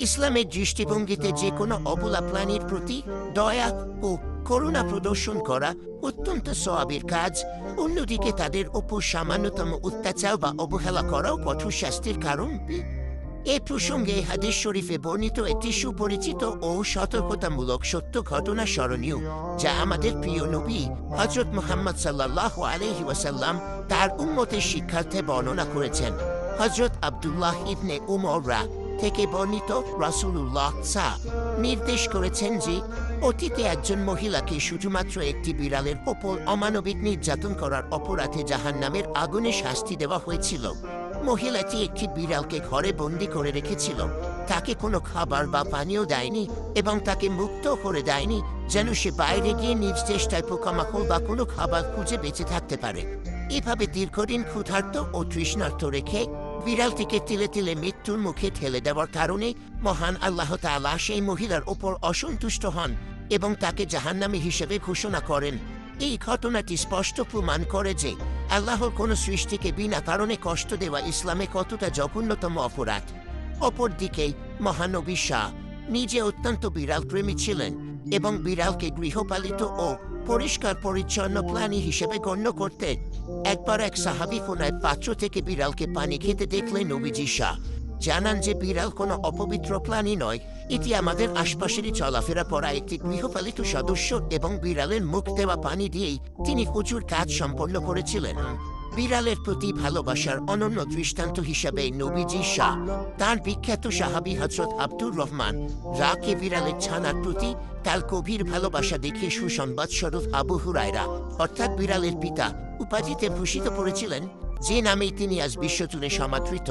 ইসলামের দৃষ্টিভঙ্গিতে যে কোনো অবলা প্রাণীর প্রতি দয়া ও করুণা প্রদর্শন করা অত্যন্ত সওয়াবের কাজ। অন্যদিকে তাদের ওপর সামান্যতম অত্যাচার বা অবহেলা করাও কঠোর শাস্তির কারণ। এ প্রসঙ্গে হাদিস শরীফে বর্ণিত একটি সুপরিচিত ও সতর্কতামূলক সত্য ঘটনা স্মরণীয়, যা আমাদের প্রিয় নবী হযরত মুহাম্মদ সাল্লাল্লাহু আলাইহি ওয়াসাল্লাম তার উম্মতের শিক্ষার্থে বর্ণনা করেছেন। হযরত আব্দুল্লাহ ইবনে উমর থেকে বর্ণিত, রাসূলুল্লাহ নির্দেশ করেছেন যে অতীতে একজন মহিলাকে শুধুমাত্র একটি বিড়ালের ওপর অমানবিক নির্যাতন করার অপরাধে জাহান্নামের আগুনে শাস্তি দেওয়া হয়েছিল। মহিলাটি একটি বিড়ালকে ঘরে বন্দী করে রেখেছিল, তাকে কোনো খাবার বা পানীয় দেয়নি এবং তাকে মুক্ত করে দেয়নি যেন সে বাইরে গিয়ে নিজ চেষ্টায় পোকামাকড় বা কোনো খাবার খুঁজে বেঁচে থাকতে পারে। এভাবে দীর্ঘদিন ক্ষুধার্ত ও তৃষ্ণার্ত রেখে বিড়ালটিকে তিলে তিলে মৃত্যুর মুখে ঠেলে দেওয়ার কারণে মহান আল্লাহ তাআলা সেই মহিলার ওপর অসন্তুষ্ট হন এবং তাকে জাহান্নামী হিসেবে ঘোষণা করেন। এই ঘটনাটি স্পষ্ট প্রমাণ করে যে আল্লাহর কোনো সৃষ্টিকে বিনা কারণে কষ্ট দেওয়া ইসলামে কতটা জঘন্যতম অপরাধ। অপরদিকে মহানবী নিজে অত্যন্ত বিড়াল প্রেমী ছিলেন এবং বিড়ালকে গৃহপালিত ও পরিষ্কার পরিচ্ছন্ন প্রাণী হিসেবে গণ্য করতে। একবার এক সাহাবী কোনায় পাত্র থেকে বিড়ালকে পানি খেতে দেখলে নবীজি জানান যে বিড়াল কোনো অপবিত্র প্রাণী নয়, এটি আমাদের আশপাশেরই চলাফেরা করা একটি গৃহপালিত সদস্য এবং বিড়ালের মুখ দেওয়া পানি দিয়েই তিনি প্রচুর কাজ সম্পন্ন করেছিলেন। বিড়ালের প্রতি ভালোবাসার অনন্য দৃষ্টান্ত হিসাবে নবীজি তার বিখ্যাত সাহাবী হযরত আব্দুর রহমান কে বিড়ালের ছানার প্রতি তার গভীর ভালোবাসা দেখে সুসংবাদ স্বরূপ আবু হুরায়রা অর্থাৎ বিড়ালের পিতা উপাধিতে ভূষিত করেছিলেন, যে নামেই তিনি আজ বিশ্বজুড়ে সমাদৃত।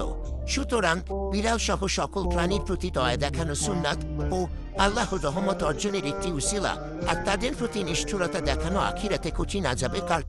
সুতরাং বিড়াল সহ সকল প্রাণীর প্রতি দয়া দেখানো সুন্নাত ও আল্লাহর রহমত অর্জনের একটি উসিলা, আর তাদের প্রতি নিষ্ঠুরতা দেখানো আখিরাতে কঠিন আযাবের কারণ।